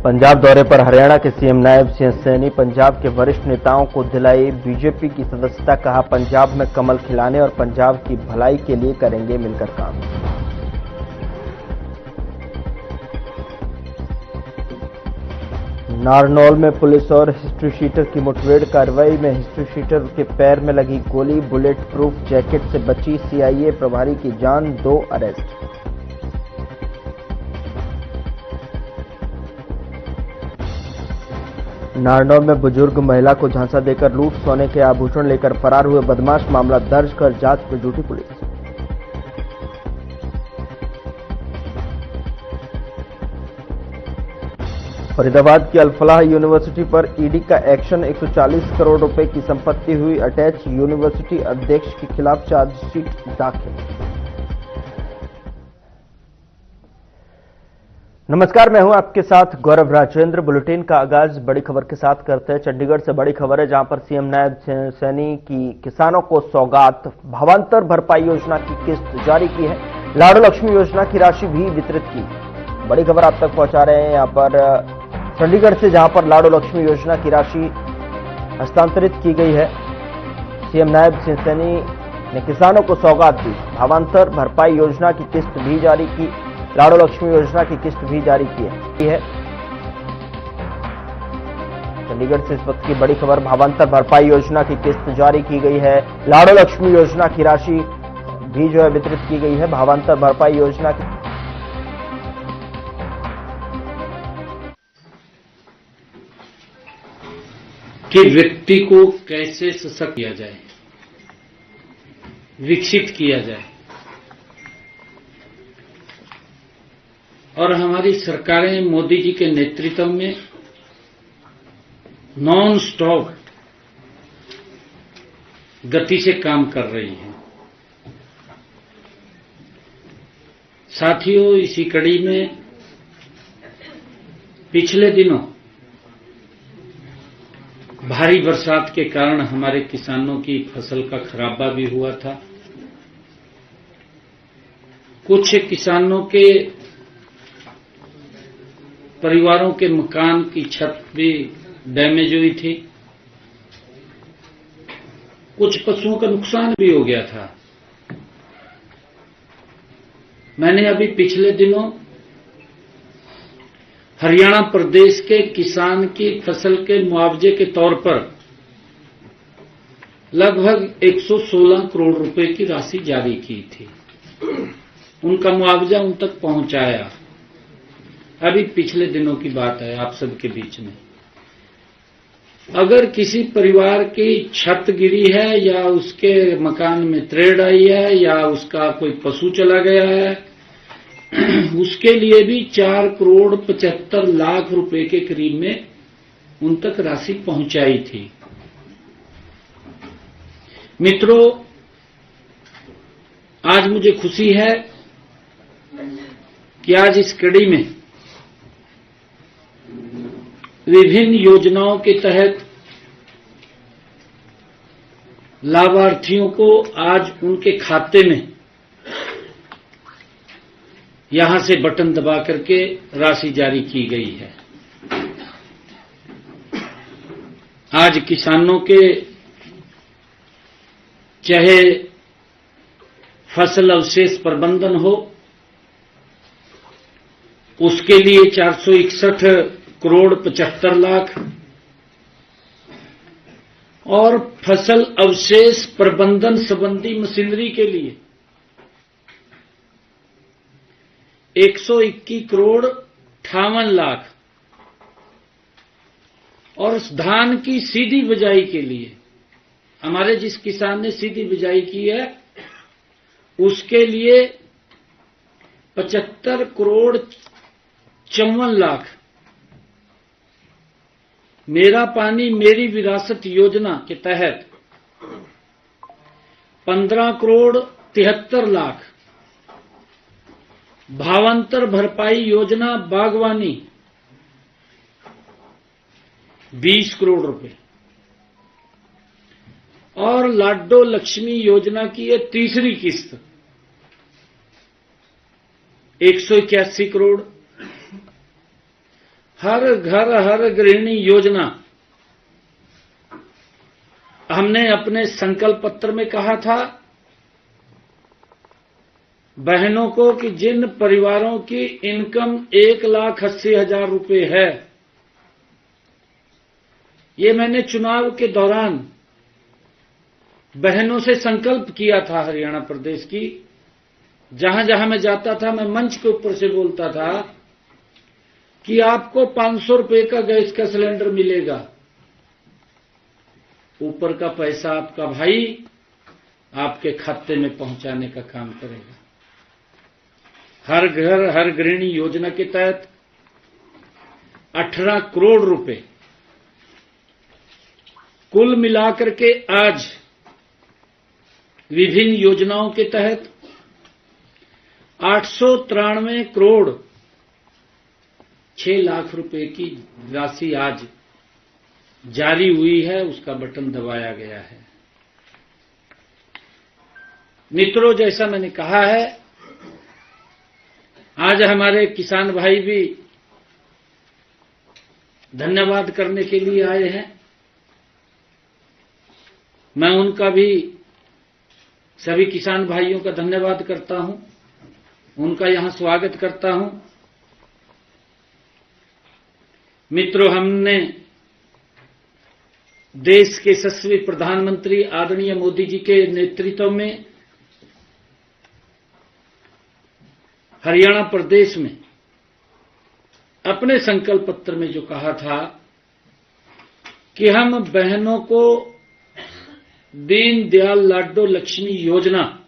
पंजाब दौरे पर हरियाणा के सीएम नायब सिंह सैनी पंजाब के वरिष्ठ नेताओं को दिलाई बीजेपी की सदस्यता। कहा, पंजाब में कमल खिलाने और पंजाब की भलाई के लिए करेंगे मिलकर काम। नारनौल में पुलिस और हिस्ट्री शीटर की मुठभेड़। कार्रवाई में हिस्ट्री शीटर के पैर में लगी गोली, बुलेट प्रूफ जैकेट से बची सीआईए प्रभारी की जान, 2 अरेस्ट। नारनौल में बुजुर्ग महिला को झांसा देकर लूट, सोने के आभूषण लेकर फरार हुए बदमाश। मामला दर्ज कर जांच में जुटी पुलिस। फरीदाबाद की अल-फलाह यूनिवर्सिटी पर ईडी का एक्शन। 140 करोड़ रुपए की संपत्ति हुई अटैच। यूनिवर्सिटी अध्यक्ष के खिलाफ चार्जशीट दाखिल। नमस्कार, मैं हूं आपके साथ गौरव राजेंद्र। बुलेटिन का आगाज बड़ी खबर के साथ करते हैं। चंडीगढ़ से बड़ी खबर है, जहां पर सीएम नायब सैनी की किसानों को सौगात। भावांतर भरपाई योजना की किस्त जारी की है। लाडो लक्ष्मी योजना की राशि भी वितरित की। बड़ी खबर आप तक पहुंचा रहे हैं यहां पर चंडीगढ़ से, जहां पर लाडो लक्ष्मी योजना की राशि हस्तांतरित की गई है। सीएम नायब सिंह सैनी ने किसानों को सौगात दी। भावांतर भरपाई योजना की किस्त भी जारी की। लाडो लक्ष्मी योजना की किस्त भी जारी की है। चंडीगढ़ से इस वक्त की बड़ी खबर, भावांतर भरपाई योजना की किस्त जारी की गई है। लाडो लक्ष्मी योजना की राशि भी वितरित की गई है। भावांतर भरपाई योजना कि व्यक्ति को कैसे सशक्त किया जाए, विकसित किया जाए। और हमारी सरकारें मोदी जी के नेतृत्व में नॉन स्टॉप गति से काम कर रही हैं। साथियों, इसी कड़ी में पिछले दिनों भारी बरसात के कारण हमारे किसानों की फसल का खराबा भी हुआ था। कुछ किसानों के परिवारों के मकान की छत भी डैमेज हुई थी। कुछ पशुओं का नुकसान भी हो गया था। मैंने अभी पिछले दिनों हरियाणा प्रदेश के किसान की फसल के मुआवजे के तौर पर लगभग 116 करोड़ रुपए की राशि जारी की थी। उनका मुआवजा उन तक पहुंचाया। अभी पिछले दिनों की बात है आप सबके बीच में। अगर किसी परिवार की छत गिरी है या उसके मकान में त्रेड़ आई है या उसका कोई पशु चला गया है, उसके लिए भी 4 करोड़ 75 लाख रुपए के करीब में उन तक राशि पहुंचाई थी। मित्रों, आज मुझे खुशी है कि आज इस कड़ी में विभिन्न योजनाओं के तहत लाभार्थियों को आज उनके खाते में यहां से बटन दबा करके राशि जारी की गई है। आज किसानों के चाहे फसल अवशेष प्रबंधन हो, उसके लिए 461 करोड़ 75 लाख और फसल अवशेष प्रबंधन संबंधी मशीनरी के लिए 121 करोड़ 58 लाख और धान की सीधी बिजाई के लिए हमारे जिस किसान ने सीधी बिजाई की है उसके लिए 75 करोड़ 54 लाख मेरा पानी मेरी विरासत योजना के तहत 15 करोड़ 73 लाख, भावांतर भरपाई योजना बागवानी 20 करोड़ रुपए और लाडो लक्ष्मी योजना की ये तीसरी किस्त 181 करोड़ हर घर हर गृहिणी योजना हमने अपने संकल्प पत्र में कहा था बहनों को कि जिन परिवारों की इनकम 1,80,000 रुपए है, ये मैंने चुनाव के दौरान बहनों से संकल्प किया था हरियाणा प्रदेश की। जहां जहां मैं जाता था मैं मंच के ऊपर से बोलता था कि आपको 500 रुपए का गैस का सिलेंडर मिलेगा, ऊपर का पैसा आपका भाई आपके खाते में पहुंचाने का काम करेगा। हर घर हर गृहिणी योजना के तहत 18 करोड़ रुपए कुल मिलाकर के आज विभिन्न योजनाओं के तहत 893 करोड़ 6 लाख रुपए की राशि आज जारी हुई है, उसका बटन दबाया गया है। मित्रों, जैसा मैंने कहा है, आज हमारे किसान भाई भी धन्यवाद करने के लिए आए हैं। मैं उनका भी, सभी किसान भाइयों का धन्यवाद करता हूं, उनका यहां स्वागत करता हूं। मित्रों, हमने देश के यशस्वी प्रधानमंत्री आदरणीय मोदी जी के नेतृत्व में हरियाणा प्रदेश में अपने संकल्प पत्र में जो कहा था कि हम बहनों को दीनदयाल लाडो लक्ष्मी योजना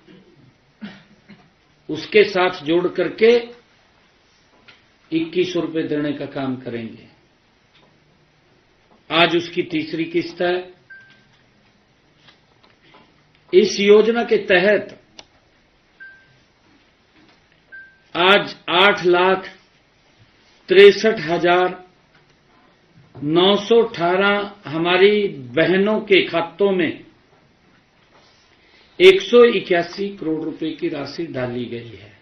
उसके साथ जोड़ करके 2100 रुपए देने का काम करेंगे। आज उसकी तीसरी किस्त है। इस योजना के तहत आज 8,63,918 हमारी बहनों के खातों में 181 करोड़ रुपए की राशि डाली गई है।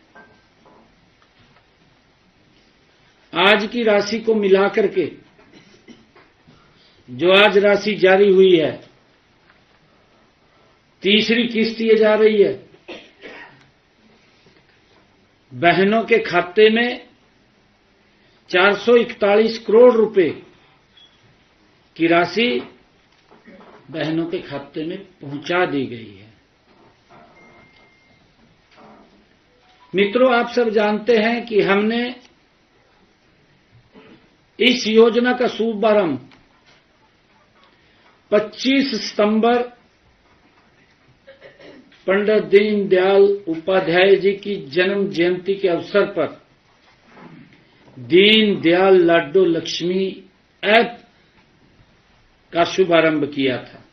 आज की राशि को मिलाकर के जो आज राशि जारी हुई है, तीसरी किस्त ये जा रही है। बहनों के खाते में 441 करोड़ रुपए की राशि बहनों के खाते में पहुंचा दी गई है। मित्रों, आप सब जानते हैं कि हमने इस योजना का शुभारंभ 25 सितंबर पंडित दीनदयाल उपाध्याय जी की जन्म जयंती के अवसर पर दीनदयाल लाडो लक्ष्मी ऐप का शुभारंभ किया था।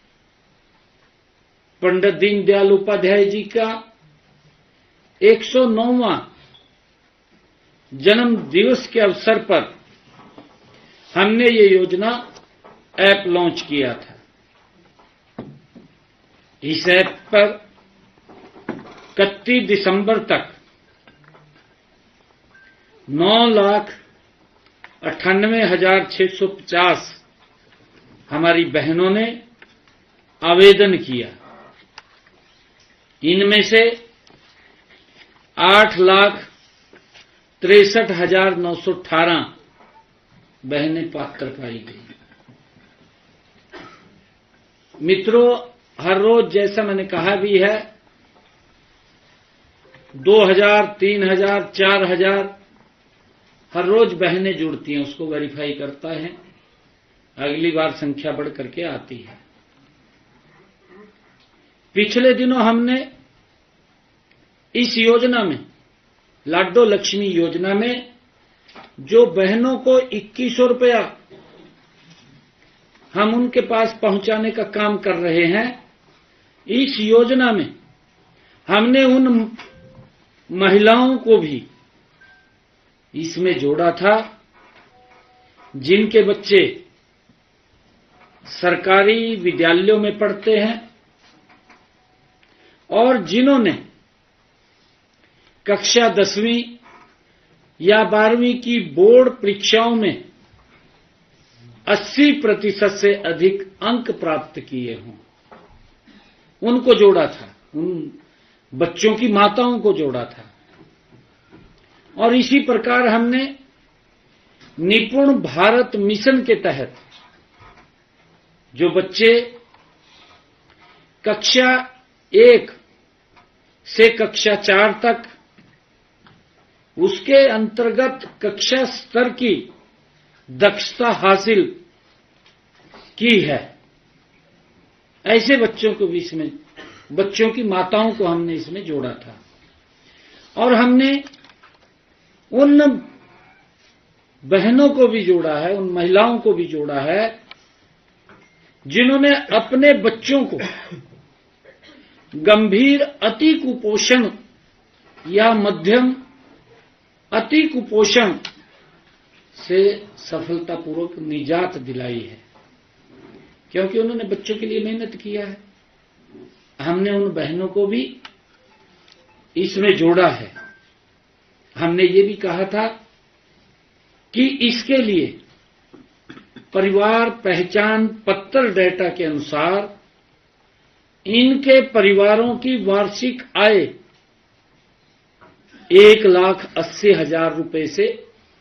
पंडित दीनदयाल उपाध्याय जी का 109वां जन्म दिवस के अवसर पर हमने ये योजना ऐप लॉन्च किया था। इस ऐप पर 31 दिसंबर तक 9,98,650 हमारी बहनों ने आवेदन किया। इनमें से 8,63,918 बहनें पात्र पाई गई। मित्रों, हर रोज जैसा मैंने कहा भी है 2,000, 3,000, 4,000 हर रोज बहनें जुड़ती हैं, उसको वेरीफाई करता है, अगली बार संख्या बढ़ करके आती है। पिछले दिनों हमने इस योजना में, लाडो लक्ष्मी योजना में, जो बहनों को 2100 रुपया हम उनके पास पहुंचाने का काम कर रहे हैं, इस योजना में हमने उन महिलाओं को भी इसमें जोड़ा था जिनके बच्चे सरकारी विद्यालयों में पढ़ते हैं और जिन्होंने कक्षा 10वीं या 12वीं की बोर्ड परीक्षाओं में 80% से अधिक अंक प्राप्त किए हों, उनको जोड़ा था, उन बच्चों की माताओं को जोड़ा था। और इसी प्रकार हमने निपुण भारत मिशन के तहत जो बच्चे कक्षा 1 से कक्षा 4 तक, उसके अंतर्गत कक्षा स्तर की दक्षता हासिल की है, ऐसे बच्चों को भी इसमें, बच्चों की माताओं को हमने इसमें जोड़ा था। और हमने उन बहनों को भी जोड़ा है, उन महिलाओं को भी जोड़ा है जिन्होंने अपने बच्चों को गंभीर अति कुपोषण या मध्यम अति कुपोषण से सफलतापूर्वक निजात दिलाई है, क्योंकि उन्होंने बच्चों के लिए मेहनत किया है। हमने उन बहनों को भी इसमें जोड़ा है। हमने ये भी कहा था कि इसके लिए परिवार पहचान पत्र डेटा के अनुसार इनके परिवारों की वार्षिक आय 1,80,000 रुपए से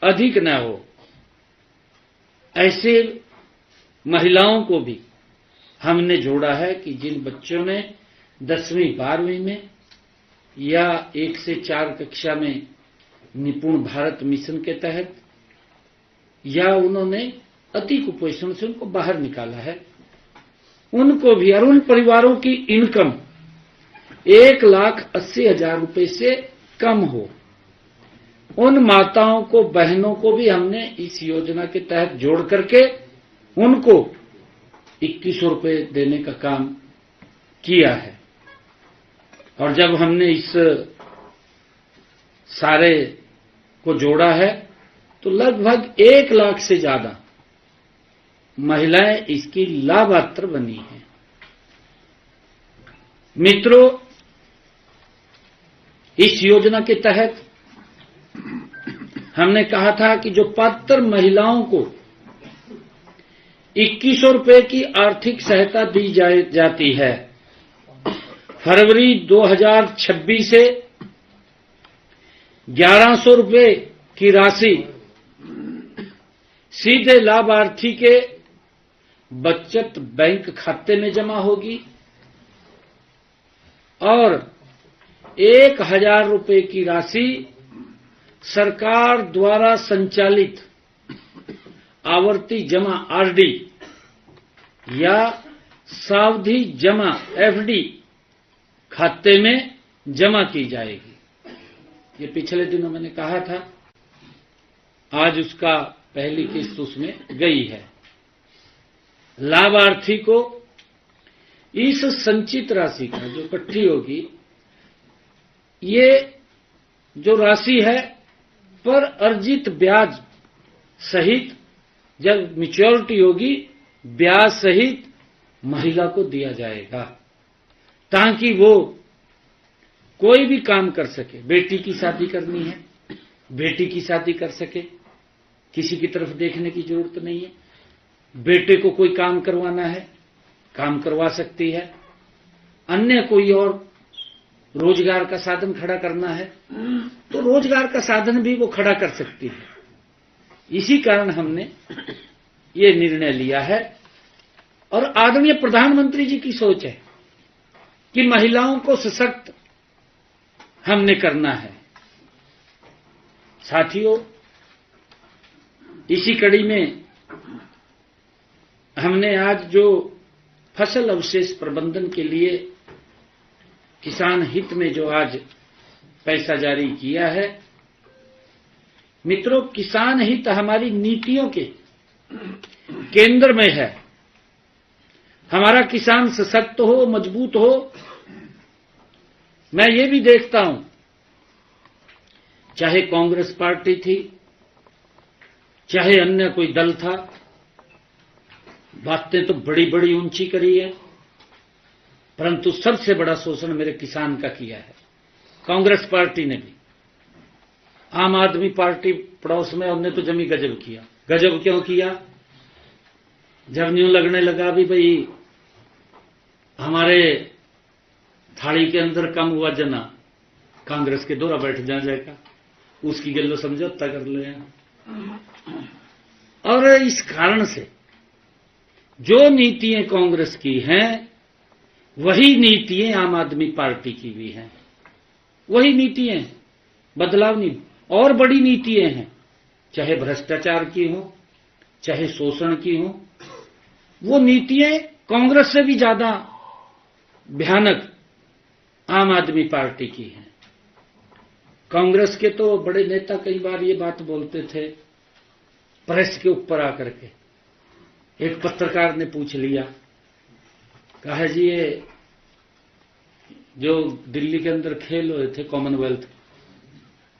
अधिक न हो, ऐसे महिलाओं को भी हमने जोड़ा है कि जिन बच्चों ने 10वीं 12वीं में या 1 से 4 कक्षा में निपुण भारत मिशन के तहत या उन्होंने अति कुपोषण से उनको बाहर निकाला है, उनको भी, और उन परिवारों की इनकम 1,80,000 रुपए से कम हो, उन माताओं को, बहनों को भी हमने इस योजना के तहत जोड़ करके उनको 2100 रुपए देने का काम किया है। और जब हमने इस सारे को जोड़ा है तो लगभग 1 लाख से ज्यादा महिलाएं इसकी लाभार्थ बनी हैं। मित्रों, इस योजना के तहत हमने कहा था कि जो पात्र महिलाओं को 2100 रुपए की आर्थिक सहायता दी जाती है, फरवरी 2026 से 1100 रुपए की राशि सीधे लाभार्थी के बचत बैंक खाते में जमा होगी और 1,000 रुपए की राशि सरकार द्वारा संचालित आवर्ती जमा आरडी या सावधि जमा एफडी खाते में जमा की जाएगी। ये पिछले दिनों मैंने कहा था, आज उसका पहली किस्त उसमें गई है। लाभार्थी को इस संचित राशि का जो इकट्ठी होगी, ये जो राशि है पर अर्जित ब्याज सहित जब मैच्योरिटी होगी, ब्याज सहित महिला को दिया जाएगा, ताकि वो कोई भी काम कर सके। बेटी की शादी करनी है, बेटी की शादी कर सके, किसी की तरफ देखने की जरूरत नहीं है। बेटे को कोई काम करवाना है, काम करवा सकती है। अन्य कोई और रोजगार का साधन खड़ा करना है तो रोजगार का साधन भी वो खड़ा कर सकती है। इसी कारण हमने ये निर्णय लिया है और आदरणीय प्रधानमंत्री जी की सोच है कि महिलाओं को सशक्त हमने करना है। साथियों, इसी कड़ी में हमने आज जो फसल अवशेष प्रबंधन के लिए किसान हित में जो आज पैसा जारी किया है, मित्रों, किसान हित हमारी नीतियों के केंद्र में है। हमारा किसान सशक्त हो, मजबूत हो। मैं ये भी देखता हूं, चाहे कांग्रेस पार्टी थी, चाहे अन्य कोई दल था, बातें तो बड़ी बड़ी ऊंची करी है, परंतु सबसे बड़ा शोषण मेरे किसान का किया है कांग्रेस पार्टी ने भी। आम आदमी पार्टी पड़ोस में, उनने तो जमी गजब किया। गजब क्यों किया? जब न्यू लगने लगा भी भाई हमारे थाली के अंदर कम हुआ जना कांग्रेस के दौरा बैठ जाएगा, उसकी गल्लो समझौता कर ले। और इस कारण से जो नीतियां कांग्रेस की हैं वही नीतियां आम आदमी पार्टी की भी हैं, वही नीतियां, बदलाव नहीं। और बड़ी नीतियां हैं, चाहे भ्रष्टाचार की हो, चाहे शोषण की हो, वो नीतियां कांग्रेस से भी ज्यादा भयानक आम आदमी पार्टी की हैं। कांग्रेस के तो बड़े नेता कई बार ये बात बोलते थे प्रेस के ऊपर आकर के। एक पत्रकार ने पूछ लिया, कहा जी ये जो दिल्ली के अंदर खेल हुए थे कॉमनवेल्थ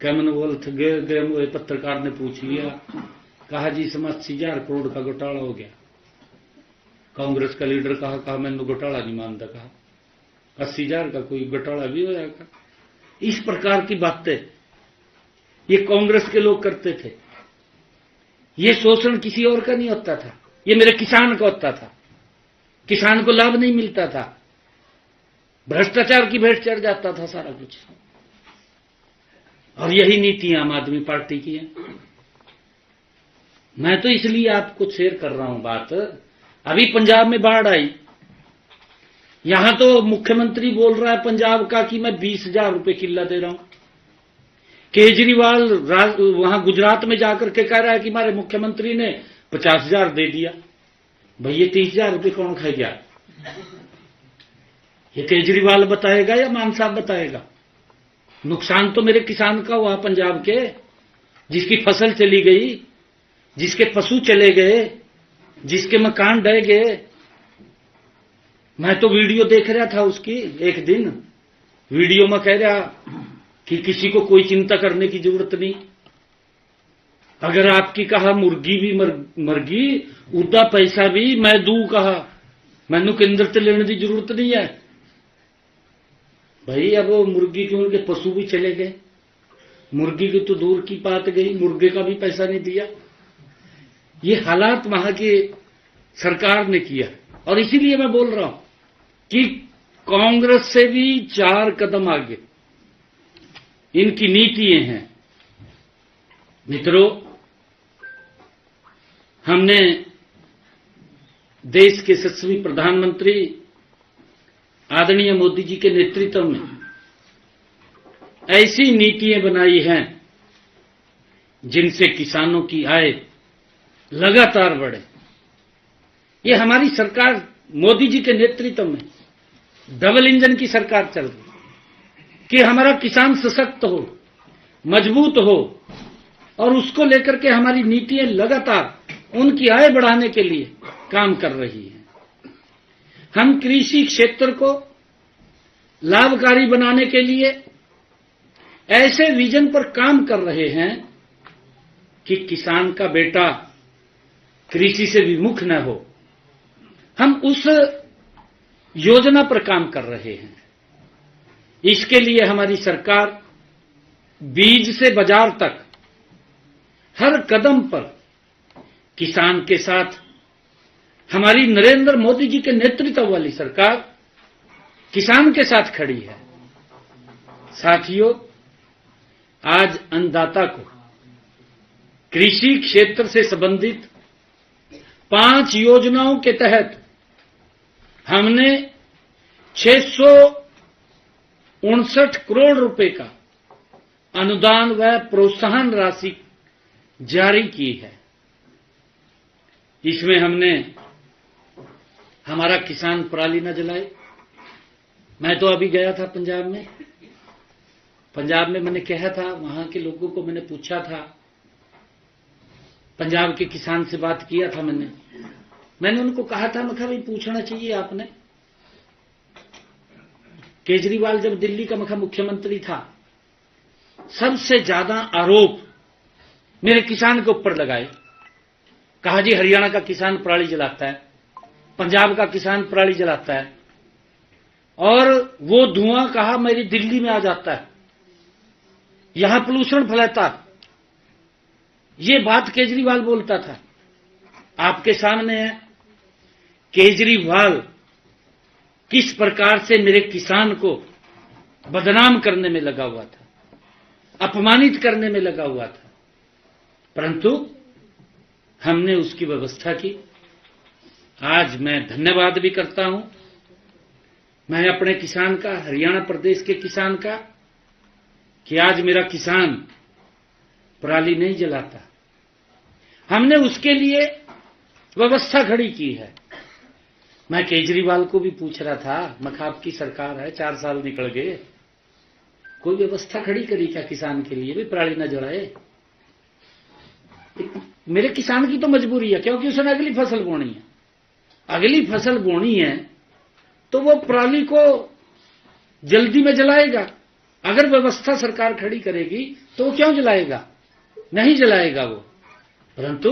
गेम हुए, पत्रकार ने पूछ लिया, कहा जी इसमें 80,000 करोड़ का घोटाला हो गया। कांग्रेस का लीडर कहा मैंने घोटाला नहीं मानता, कहा 80,000 का कोई घोटाला भी हो जाएगा। इस प्रकार की बातें ये कांग्रेस के लोग करते थे। ये शोषण किसी और का नहीं होता था, ये मेरे किसान का होता था, किसान को लाभ नहीं मिलता था, भ्रष्टाचार की भेंट चढ़ जाता था सारा कुछ। और यही नीति आम आदमी पार्टी की है। मैं तो इसलिए आपको शेयर कर रहा हूं बात। अभी पंजाब में बाढ़ आई, यहां तो मुख्यमंत्री बोल रहा है पंजाब का कि मैं 20,000 रुपए किल्ला दे रहा हूं। केजरीवाल वहां गुजरात में जाकर के कह रहा है कि हमारे मुख्यमंत्री ने 50,000 दे दिया। भाई ये 30,000 रुपए कौन खाएगा? ये केजरीवाल बताएगा या मान साहब बताएगा? नुकसान तो मेरे किसान का हुआ पंजाब के, जिसकी फसल चली गई, जिसके पशु चले गए, जिसके मकान ढह गए। मैं तो वीडियो देख रहा था उसकी, एक दिन वीडियो में कह रहा कि किसी को कोई चिंता करने की जरूरत नहीं। अगर आपकी कहा मुर्गी भी मरगी उदा पैसा भी मैं दू, कहा मैनू केंद्र से लेने की जरूरत नहीं है। भाई अब मुर्गी के उनके पशु भी चले गए, मुर्गी की तो दूर की बात गई, मुर्गे का भी पैसा नहीं दिया। ये हालात वहां की सरकार ने किया। और इसीलिए मैं बोल रहा हूं कि कांग्रेस से भी 4 कदम आगे इनकी नीतियां हैं। मित्रों, हमने देश के यशस्वी प्रधानमंत्री आदरणीय मोदी जी के नेतृत्व में ऐसी नीतियां बनाई हैं जिनसे किसानों की आय लगातार बढ़े। ये हमारी सरकार मोदी जी के नेतृत्व में डबल इंजन की सरकार चल रही है कि हमारा किसान सशक्त हो, मजबूत हो, और उसको लेकर के हमारी नीतियां लगातार उनकी आय बढ़ाने के लिए काम कर रही है। हम कृषि क्षेत्र को लाभकारी बनाने के लिए ऐसे विजन पर काम कर रहे हैं कि किसान का बेटा कृषि से विमुख न हो। हम उस योजना पर काम कर रहे हैं। इसके लिए हमारी सरकार बीज से बाजार तक हर कदम पर किसान के साथ, हमारी नरेंद्र मोदी जी के नेतृत्व वाली सरकार किसान के साथ खड़ी है। साथियों, आज अन्नदाता को कृषि क्षेत्र से संबंधित 5 योजनाओं के तहत हमने 659 करोड़ रुपए का अनुदान व प्रोत्साहन राशि जारी की है। इसमें हमने हमारा किसान पराली न जलाए। मैं तो अभी गया था पंजाब में मैंने कहा था, वहां के लोगों को मैंने पूछा था, पंजाब के किसान से बात किया था मैंने उनको कहा था, मैं कहा भाई पूछना चाहिए आपने। केजरीवाल जब दिल्ली का मुख्यमंत्री था, सबसे ज्यादा आरोप मेरे किसान के ऊपर लगाए। कहा जी हरियाणा का किसान पराली जलाता है, पंजाब का किसान पराली जलाता है, और वो धुआं कहा मेरी दिल्ली में आ जाता है, यहां पोल्यूशन फैलाता। ये बात केजरीवाल बोलता था, आपके सामने है। केजरीवाल किस प्रकार से मेरे किसान को बदनाम करने में लगा हुआ था, अपमानित करने में लगा हुआ था, परंतु हमने उसकी व्यवस्था की। आज मैं धन्यवाद भी करता हूं, मैं अपने किसान का, हरियाणा प्रदेश के किसान का, कि आज मेरा किसान पराली नहीं जलाता। हमने उसके लिए व्यवस्था खड़ी की है। मैं केजरीवाल को भी पूछ रहा था, मैं कहा आपकी सरकार है, 4 साल निकल गए, कोई व्यवस्था खड़ी करी क्या किसान के लिए भी पराली न जलाए? मेरे किसान की तो मजबूरी है, क्योंकि उसने अगली फसल बोनी है। अगली फसल बोनी है तो वो पराली को जल्दी में जलाएगा। अगर व्यवस्था सरकार खड़ी करेगी तो वो क्यों जलाएगा? नहीं जलाएगा वो। परंतु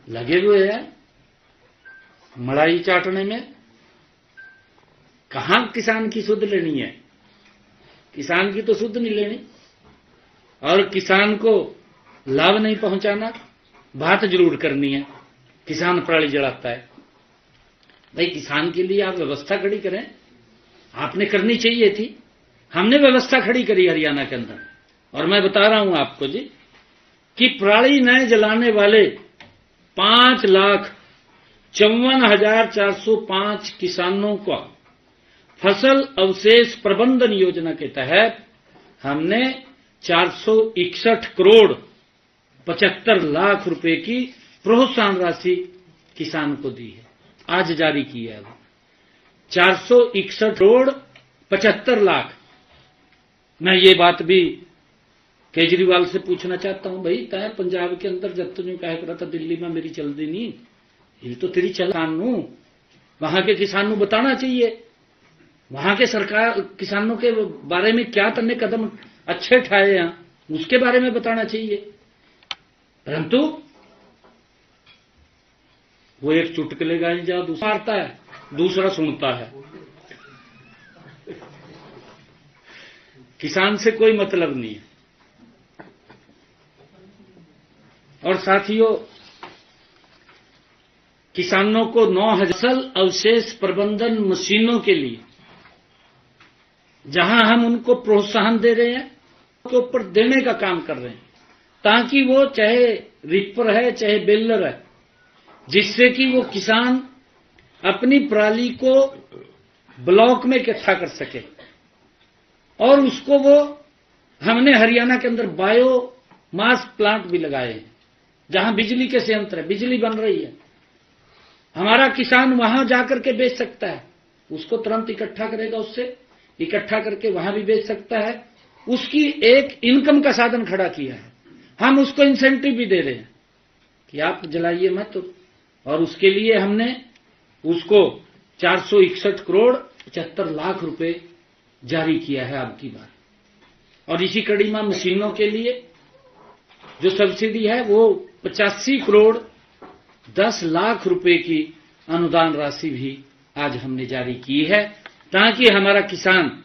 लगे हुए हैं मलाई चाटने में। कहां किसान की सुध लेनी है? किसान की तो सुध नहीं लेनी, और किसान को लाभ नहीं पहुंचाना, बात जरूर करनी है। किसान पराली जलाता है, भाई किसान के लिए आप व्यवस्था खड़ी करें, आपने करनी चाहिए थी। हमने व्यवस्था खड़ी करी हरियाणा के अंदर, और मैं बता रहा हूं आपको जी कि पराली न जलाने वाले 5,54,405 किसानों को फसल अवशेष प्रबंधन योजना के तहत हमने 461 करोड़ 75 लाख रुपए की प्रोत्साहन राशि किसान को दी है। आज जारी की है वो 461 करोड़ 75 लाख। मैं ये बात भी केजरीवाल से पूछना चाहता हूं, भाई तय पंजाब के अंदर जब तुझे कह रहा था दिल्ली में मेरी चलती नहीं, ये तो तेरी किसानों, वहां के किसानों बताना चाहिए, वहां के सरकार किसानों के बारे में क्या तन्ने कदम अच्छे उठाए हैं, उसके बारे में बताना चाहिए। परंतु वो एक चुटकुले गाई जा दूसरा मारता है, दूसरा सुनता है। किसान से कोई मतलब नहीं है। और साथियों, किसानों को 9,000 फसल अवशेष प्रबंधन मशीनों के लिए जहां हम उनको प्रोत्साहन दे रहे हैं, के ऊपर देने का काम कर रहे हैं, ताकि वो चाहे रिपर है चाहे बेलर है, जिससे कि वो किसान अपनी पराली को ब्लॉक में इकट्ठा कर सके। और उसको वो हमने हरियाणा के अंदर बायो मास प्लांट भी लगाए हैं, जहां बिजली के संयंत्र है, बिजली बन रही है। हमारा किसान वहां जाकर के बेच सकता है, उसको तुरंत इकट्ठा करेगा, उससे इकट्ठा करके वहां भी बेच सकता है। उसकी एक इनकम का साधन खड़ा किया है। हम उसको इंसेंटिव भी दे रहे हैं कि आप जलाइए मत, और उसके लिए हमने उसको 461 करोड़ 75 लाख रुपए जारी किया है अब की बार। और इसी कड़ी में मशीनों के लिए जो सब्सिडी है वो 85 करोड़ 10 लाख रुपए की अनुदान राशि भी आज हमने जारी की है, ताकि हमारा किसान,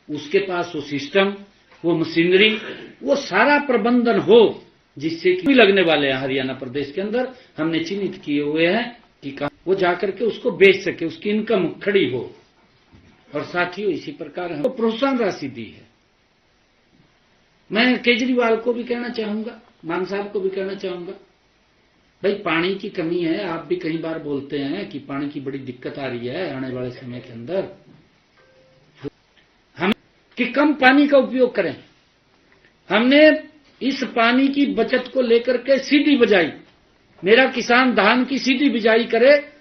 उसके पास वो सिस्टम, वो मशीनरी, वो सारा प्रबंधन हो, जिससे कि लगने वाले हैं हरियाणा प्रदेश के अंदर हमने चिन्हित किए हुए हैं कि वो जाकर के उसको बेच सके, उसकी इनकम खड़ी हो। और साथियों, इसी प्रकार हमको प्रोत्साहन राशि दी है। मैं केजरीवाल को भी कहना चाहूंगा, मान साहब को भी कहना चाहूंगा, भाई पानी की कमी है, आप भी कई बार बोलते हैं कि पानी की बड़ी दिक्कत आ रही है आने वाले समय के अंदर, हम कि कम पानी का उपयोग करें। हमने इस पानी की बचत को लेकर के सीधी बिजाई, मेरा किसान धान की सीधी बिजाई करे,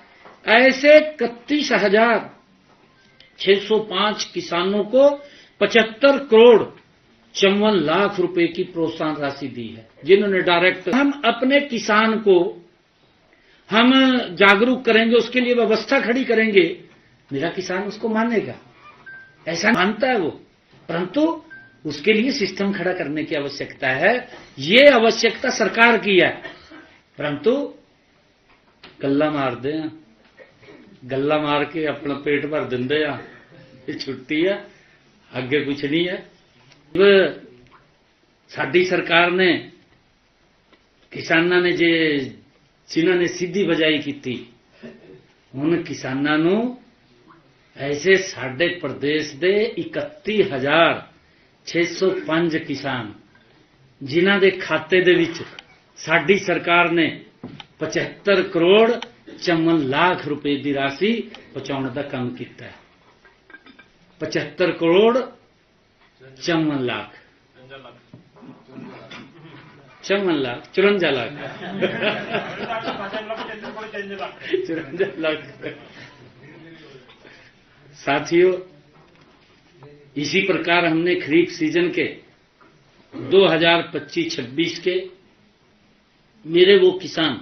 ऐसे 31,605 किसानों को 75 करोड़ 54 लाख रुपए की प्रोत्साहन राशि दी है, जिन्होंने डायरेक्ट। हम अपने किसान को हम जागरूक करेंगे, उसके लिए व्यवस्था खड़ी करेंगे, मेरा किसान उसको मानेगा, ऐसा मानता है वो। परंतु उसके लिए सिस्टम खड़ा करने की आवश्यकता है। ये आवश्यकता सरकार की है। परंतु गल्ला मार दे, गल्ला मार के अपना पेट भर देंदे आ, ये छुट्टी है, आगे कुछ नहीं है। साडी सरकार ने किसानां ने जिन्होंने सीधी बजाई की, उन किसानां ਨੂੰ ऐसे साडे प्रदेश ਦੇ 31,605 किसान जिन्हां ਦੇ ਖਾਤੇ ਦੇ ਵਿੱਚ ਸਾਡੀ ਸਰਕਾਰ ਨੇ 75 ਕਰੋੜ 54 ਲੱਖ ਰੁਪਏ ਦੀ ਰਾਸ਼ੀ ਪਹੁੰਚਾਉਣ ਦਾ ਕੰਮ ਕੀਤਾ ਹੈ। 75 ਕਰੋੜ 54 ਲੱਖ 54 ਲੱਖ 54 ਲੱਖ 54 ਲੱਖ। साथियों, इसी प्रकार हमने खरीफ सीजन के 2025-26 के मेरे वो किसान